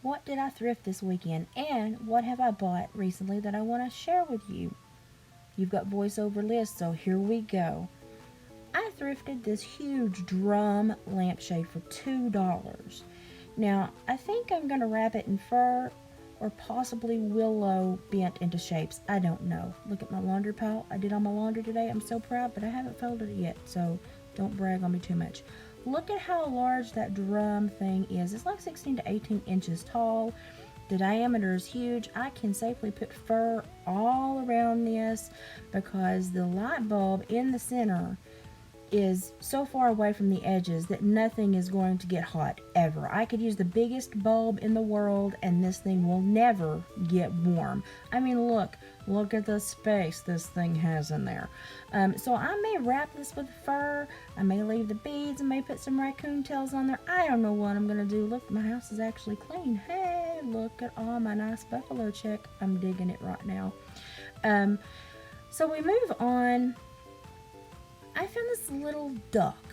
what did I thrift this weekend, and what have I bought recently that I want to share with you. You've got voiceover lists, so here we go. I thrifted this huge drum lampshade for $2. Now, I think I'm going to wrap it in fur or possibly willow bent into shapes. I don't know. Look at my laundry pile. I did all my laundry today. I'm so proud, but I haven't folded it yet, so don't brag on me too much. Look at how large that drum thing is. It's like 16 to 18 inches tall. The diameter is huge. I can safely put fur all around this because the light bulb in the center is so far away from the edges that nothing is going to get hot ever. I could use the biggest bulb in the world and this thing will never get warm. I mean, look at the space this thing has in there. So I may wrap this with fur. I may leave the beads. I may put some raccoon tails on there. I don't know what I'm going to do. Look, my house is actually clean. Hey, look at all my nice buffalo check. I'm digging it right now. So we move on. I found this little duck.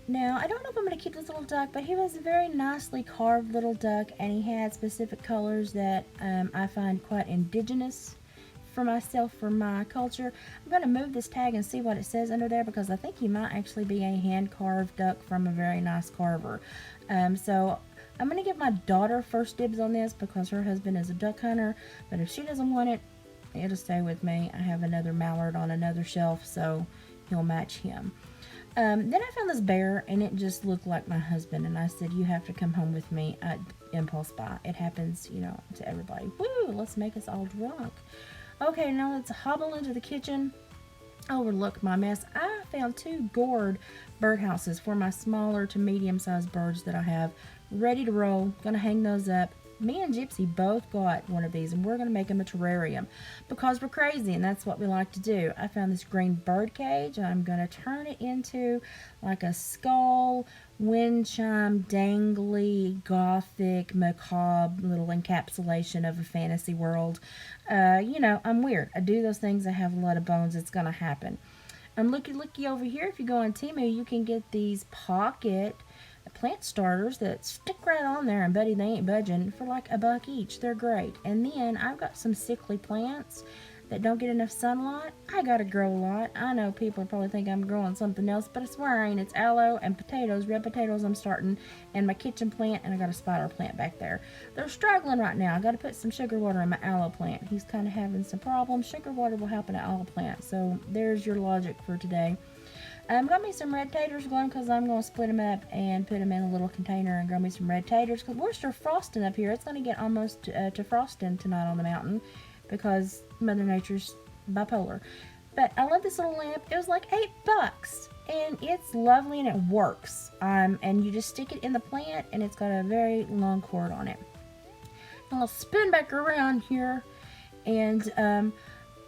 Now, I don't know if I'm going to keep this little duck, but he was a very nicely carved little duck, and he had specific colors that I find quite indigenous for myself, for my culture. I'm going to move this tag and see what it says under there because I think he might actually be a hand-carved duck from a very nice carver. So I'm going to give my daughter first dibs on this because her husband is a duck hunter, but if she doesn't want it, it'll stay with me. I have another mallard on another shelf, so he'll match him. Then I found this bear, and it just looked like my husband, and I said, you have to come home with me. Impulse buy. It happens, to everybody. Woo, let's make us all drunk. Okay, now let's hobble into the kitchen. Overlook my mess. I found 2 gourd birdhouses for my smaller to medium-sized birds that I have ready to roll. Gonna hang those up. Me and Gypsy both got one of these, and we're going to make them a terrarium because we're crazy, and that's what we like to do. I found this green bird cage, and I'm going to turn it into like a skull, wind chime, dangly, gothic, macabre little encapsulation of a fantasy world. I'm weird. I do those things. I have a lot of bones. It's going to happen. And looky over here. If you go on Temu, you can get these pocket plant starters that stick right on there, and buddy, they ain't budging, for like $1 each. They're great. And then I've got some sickly plants that don't get enough sunlight. I gotta grow a lot. I know people probably think I'm growing something else, but I swear I ain't. It's aloe and potatoes, red potatoes I'm starting, and my kitchen plant, and I got a spider plant back there. They're struggling right now. I gotta put some sugar water in my aloe plant. He's kind of having some problems. Sugar water will help an aloe plant. So there's your logic for today. Got me some red taters going because I'm going to split them up and put them in a little container and grow me some red taters because we're still frosting up here. It's going to get almost to frosting tonight on the mountain because Mother Nature's bipolar. But I love this little lamp. It was like $8 and it's lovely and it works. And you just stick it in the plant and it's got a very long cord on it. I'll spin back around here and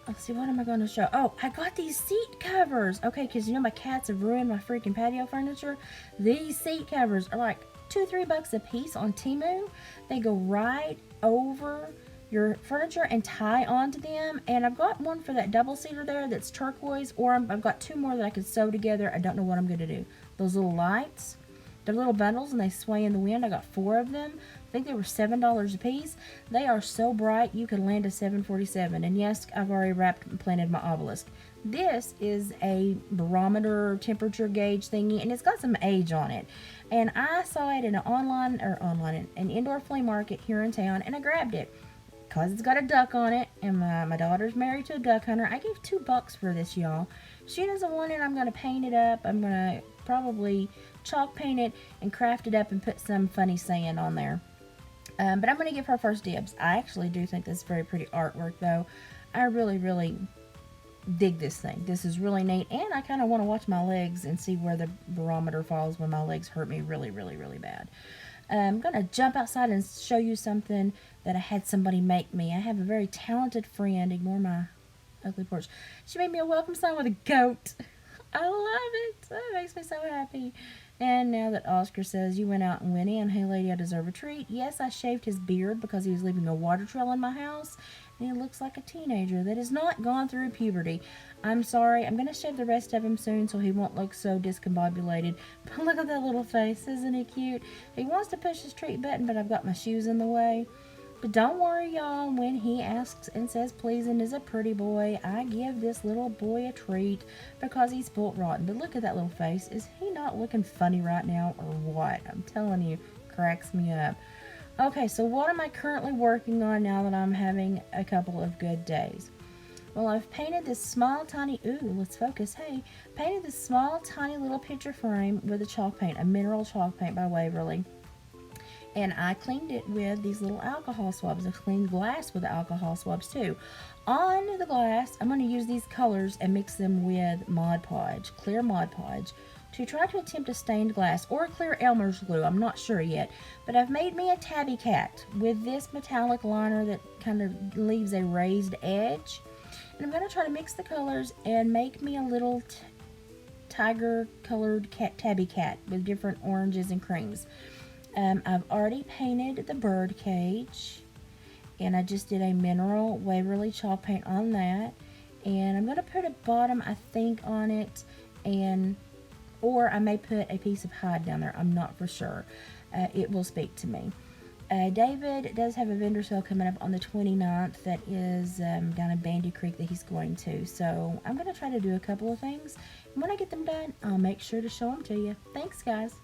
let's see, what am I going to show? Oh, I got these seat covers. Okay, because my cats have ruined my freaking patio furniture. These seat covers are like $2-3 a piece on Temu. They go right over your furniture and tie onto them. And I've got one for that double seater there that's turquoise, or I've got 2 more that I could sew together. I don't know what I'm going to do. Those little lights, they're little bundles and they sway in the wind. I got 4 of them. I think they were $7 a piece. They are so bright you could land a 747. And yes, I've already wrapped and planted my obelisk. This is a barometer temperature gauge thingy, and it's got some age on it. And I saw it in an indoor flea market here in town, and I grabbed it because it's got a duck on it, and my daughter's married to a duck hunter. I gave $2 for this, y'all. She doesn't want it. I'm going to paint it up. I'm going to probably chalk paint it and craft it up and put some funny saying on there. But I'm going to give her first dibs. I actually do think this is very pretty artwork, though. I really, really dig this thing. This is really neat, and I kind of want to watch my legs and see where the barometer falls when my legs hurt me really, really, really bad. I'm going to jump outside and show you something that I had somebody make me. I have a very talented friend. Ignore my ugly porch. She made me a welcome sign with a goat. I love it. That makes me so happy. And now that Oscar says you went out and went in, hey lady, I deserve a treat. Yes, I shaved his beard because he was leaving a water trail in my house. He looks like a teenager that has not gone through puberty. I'm sorry. I'm going to shave the rest of him soon so he won't look so discombobulated. But look at that little face. Isn't he cute? He wants to push his treat button, but I've got my shoes in the way. But don't worry, y'all. When he asks and says please and is a pretty boy, I give this little boy a treat because he's spoiled rotten. But look at that little face. Is he not looking funny right now or what? I'm telling you, cracks me up. Okay, so what am I currently working on now that I'm having a couple of good days? Well, I've painted this small, tiny, let's focus, hey, painted this small, tiny little picture frame with a chalk paint, a mineral chalk paint by Waverly. And I cleaned it with these little alcohol swabs. I cleaned the glass with the alcohol swabs too. On the glass, I'm going to use these colors and mix them with Mod Podge, clear Mod Podge, to try to attempt a stained glass or a clear Elmer's glue. I'm not sure yet. But I've made me a tabby cat with this metallic liner that kind of leaves a raised edge. And I'm going to try to mix the colors and make me a little tiger colored tabby cat with different oranges and creams. I've already painted the bird cage, and I just did a mineral Waverly chalk paint on that, and I'm going to put a bottom, I think, on it, or I may put a piece of hide down there. I'm not for sure. It will speak to me. David does have a vendor sale coming up on the 29th that is down in Bandy Creek that he's going to, so I'm going to try to do a couple of things, and when I get them done, I'll make sure to show them to you. Thanks, guys.